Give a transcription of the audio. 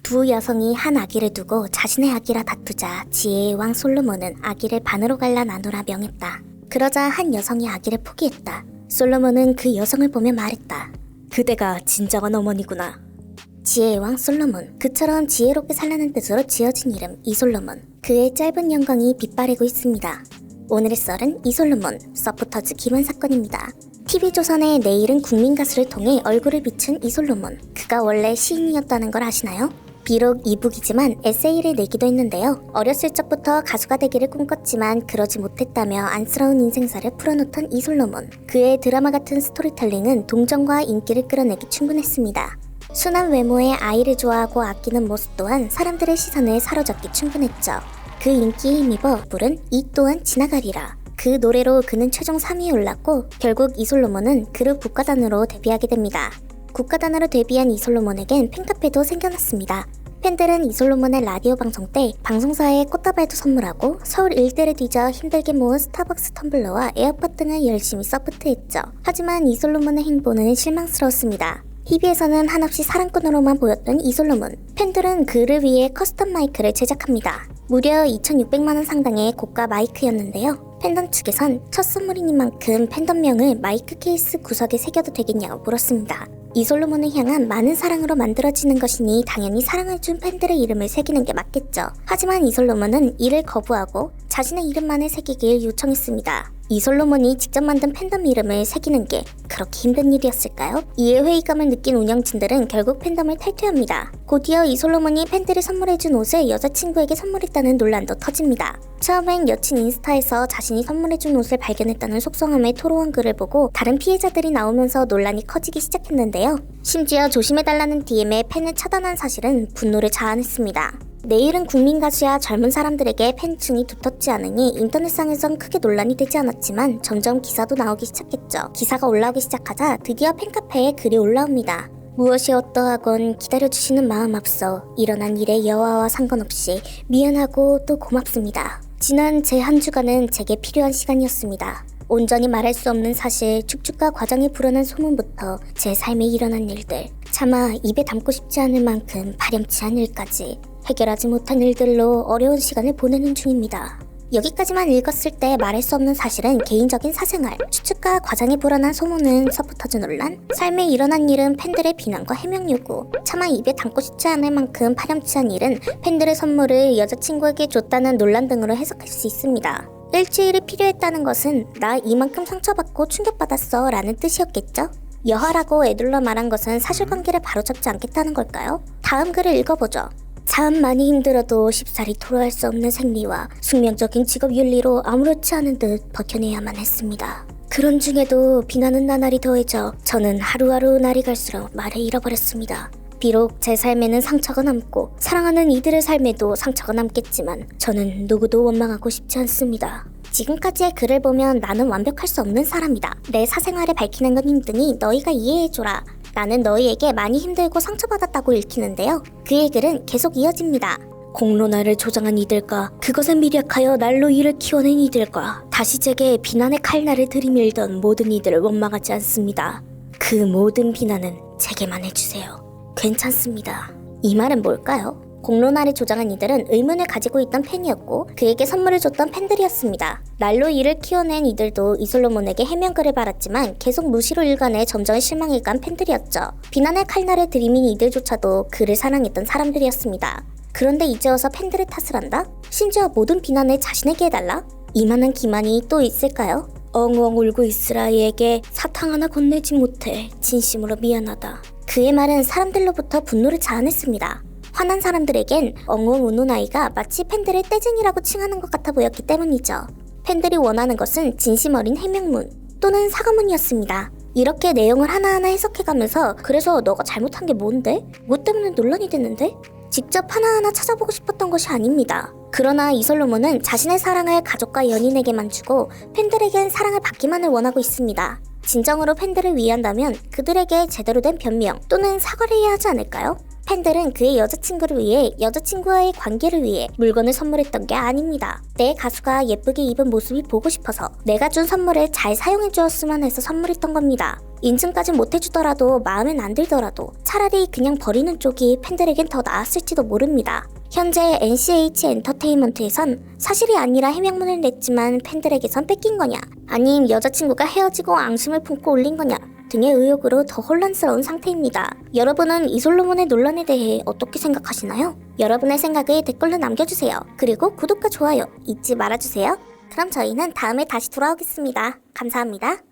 두 여성이 한 아기를 두고 자신의 아기라 다투자 지혜의 왕 솔로몬은 아기를 반으로 갈라 나누라 명했다. 그러자 한 여성이 아기를 포기했다. 솔로몬은 그 여성을 보며 말했다. 그대가 진정한 어머니구나. 지혜의 왕 솔로몬, 그처럼 지혜롭게 살라는 뜻으로 지어진 이름 이솔로몬. 그의 짧은 영광이 빛바래고 있습니다. 오늘의 썰은 이솔로몬, 서포터즈 기만 사건입니다. TV조선의 내일은 국민 가수를 통해 얼굴을 비춘 이솔로몬. 그가 원래 시인이었다는 걸 아시나요? 비록 이북이지만 에세이를 내기도 했는데요. 어렸을 적부터 가수가 되기를 꿈꿨지만 그러지 못했다며 안쓰러운 인생사를 풀어놓던 이솔로몬. 그의 드라마 같은 스토리텔링은 동정과 인기를 끌어내기 충분했습니다. 순한 외모에 아이를 좋아하고 아끼는 모습 또한 사람들의 시선을 사로잡기 충분했죠. 그 인기에 힘입어 부른 이 또한 지나가리라. 그 노래로 그는 최종 3위에 올랐고 결국 이솔로몬은 그룹 국가단으로 데뷔하게 됩니다. 국가단으로 데뷔한 이솔로몬에겐 팬카페도 생겨났습니다. 팬들은 이솔로몬의 라디오 방송 때 방송사에 꽃다발도 선물하고 서울 일대를 뒤져 힘들게 모은 스타벅스 텀블러와 에어팟 등을 열심히 서포트했죠. 하지만 이솔로몬의 행보는 실망스러웠습니다. TV에서는 한없이 사랑꾼으로만 보였던 이솔로몬. 팬들은 그를 위해 커스텀 마이크를 제작합니다. 무려 2,600만원 상당의 고가 마이크였는데요. 팬덤 측에선 첫 선물이니만큼 팬덤명을 마이크 케이스 구석에 새겨도 되겠냐고 물었습니다. 이솔로몬을 향한 많은 사랑으로 만들어지는 것이니 당연히 사랑을 준 팬들의 이름을 새기는 게 맞겠죠. 하지만 이솔로몬은 이를 거부하고 자신의 이름만을 새기길 요청했습니다. 이솔로몬이 직접 만든 팬덤 이름을 새기는 게 그렇게 힘든 일이었을까요? 이에 회의감을 느낀 운영진들은 결국 팬덤을 탈퇴합니다. 곧이어 이솔로몬이 팬들이 선물해준 옷을 여자친구에게 선물했다는 논란도 터집니다. 처음엔 여친 인스타에서 자신이 선물해준 옷을 발견했다는 속성함에 토로한 글을 보고 다른 피해자들이 나오면서 논란이 커지기 시작했는데요. 심지어 조심해달라는 DM에 팬을 차단한 사실은 분노를 자아냈습니다. 내일은 국민 가수야 젊은 사람들에게 팬층이 두텁지 않으니 인터넷상에선 크게 논란이 되지 않았지만 점점 기사도 나오기 시작했죠. 기사가 올라오기 시작하자 드디어 팬카페에 글이 올라옵니다. 무엇이 어떠하건 기다려주시는 마음 앞서 일어난 일의 여하와 상관없이 미안하고 또 고맙습니다. 지난 제 한 주간은 제게 필요한 시간이었습니다. 온전히 말할 수 없는 사실, 축축과 과정이 불어난 소문부터 제 삶에 일어난 일들, 차마 입에 담고 싶지 않을 만큼 파렴치한 일까지 해결하지 못한 일들로 어려운 시간을 보내는 중입니다. 여기까지만 읽었을 때 말할 수 없는 사실은 개인적인 사생활, 추측과 과장이 불어난 소문은 서포터즈 논란, 삶에 일어난 일은 팬들의 비난과 해명 요구, 차마 입에 담고 싶지 않을 만큼 파렴치한 일은 팬들의 선물을 여자친구에게 줬다는 논란 등으로 해석할 수 있습니다. 일주일이 필요했다는 것은 나 이만큼 상처받고 충격받았어 라는 뜻이었겠죠? 여하라고 애둘러 말한 것은 사실관계를 바로잡지 않겠다는 걸까요? 다음 글을 읽어보죠. 참 많이 힘들어도 쉽사리 토로할 수 없는 생리와 숙명적인 직업 윤리로 아무렇지 않은 듯 버텨내야만 했습니다. 그런 중에도 비나는 나날이 더해져 저는 하루하루 날이 갈수록 말을 잃어버렸습니다. 비록 제 삶에는 상처가 남고 사랑하는 이들의 삶에도 상처가 남겠지만 저는 누구도 원망하고 싶지 않습니다. 지금까지의 글을 보면 나는 완벽할 수 없는 사람이다. 내 사생활을 밝히는 건 힘드니 너희가 이해해줘라. 나는 너희에게 많이 힘들고 상처받았다고 읽히는데요. 그의 글은 계속 이어집니다. 공로나를 조장한 이들과 그것에 미력하여 날로 이를 키워낸 이들과 다시 제게 비난의 칼날을 들이밀던 모든 이들을 원망하지 않습니다. 그 모든 비난은 제게만 해주세요. 괜찮습니다. 이 말은 뭘까요? 공로나를 조장한 이들은 의문을 가지고 있던 팬이었고 그에게 선물을 줬던 팬들이었습니다. 날로 이를 키워낸 이들도 이솔로몬에게 해명글을 받았지만 계속 무시로 일관해 점점 실망해간 팬들이었죠. 비난의 칼날을 들이민 이들조차도 그를 사랑했던 사람들이었습니다. 그런데 이제 와서 팬들의 탓을 한다? 심지어 모든 비난을 자신에게 해달라? 이만한 기만이 또 있을까요? 엉엉 울고 이스라엘에게 사탕 하나 건네지 못해 진심으로 미안하다. 그의 말은 사람들로부터 분노를 자아냈습니다. 화난 사람들에겐 엉엉 우는 아이가 마치 팬들을 떼쟁이라고 칭하는 것 같아 보였기 때문이죠. 팬들이 원하는 것은 진심 어린 해명문 또는 사과문이었습니다. 이렇게 내용을 하나하나 해석해가면서 그래서 너가 잘못한 게 뭔데? 뭐 때문에 논란이 됐는데? 직접 하나하나 찾아보고 싶었던 것이 아닙니다. 그러나 이솔로몬은 자신의 사랑을 가족과 연인에게만 주고 팬들에겐 사랑을 받기만을 원하고 있습니다. 진정으로 팬들을 위한다면 그들에게 제대로 된 변명 또는 사과를 해야 하지 않을까요? 팬들은 그의 여자친구를 위해 여자친구와의 관계를 위해 물건을 선물했던 게 아닙니다. 내 가수가 예쁘게 입은 모습이 보고 싶어서 내가 준 선물을 잘 사용해 주었으면 해서 선물했던 겁니다. 인증까지 못해주더라도 마음엔 안 들더라도 차라리 그냥 버리는 쪽이 팬들에겐 더 나았을지도 모릅니다. 현재 NCH 엔터테인먼트에선 사실이 아니라 해명문을 냈지만 팬들에게선 뺏긴 거냐, 아님 여자친구가 헤어지고 앙심을 품고 올린 거냐 등의 의혹으로 더 혼란스러운 상태입니다. 여러분은 이솔로몬의 논란에 대해 어떻게 생각하시나요? 여러분의 생각을 댓글로 남겨주세요. 그리고 구독과 좋아요 잊지 말아주세요. 그럼 저희는 다음에 다시 돌아오겠습니다. 감사합니다.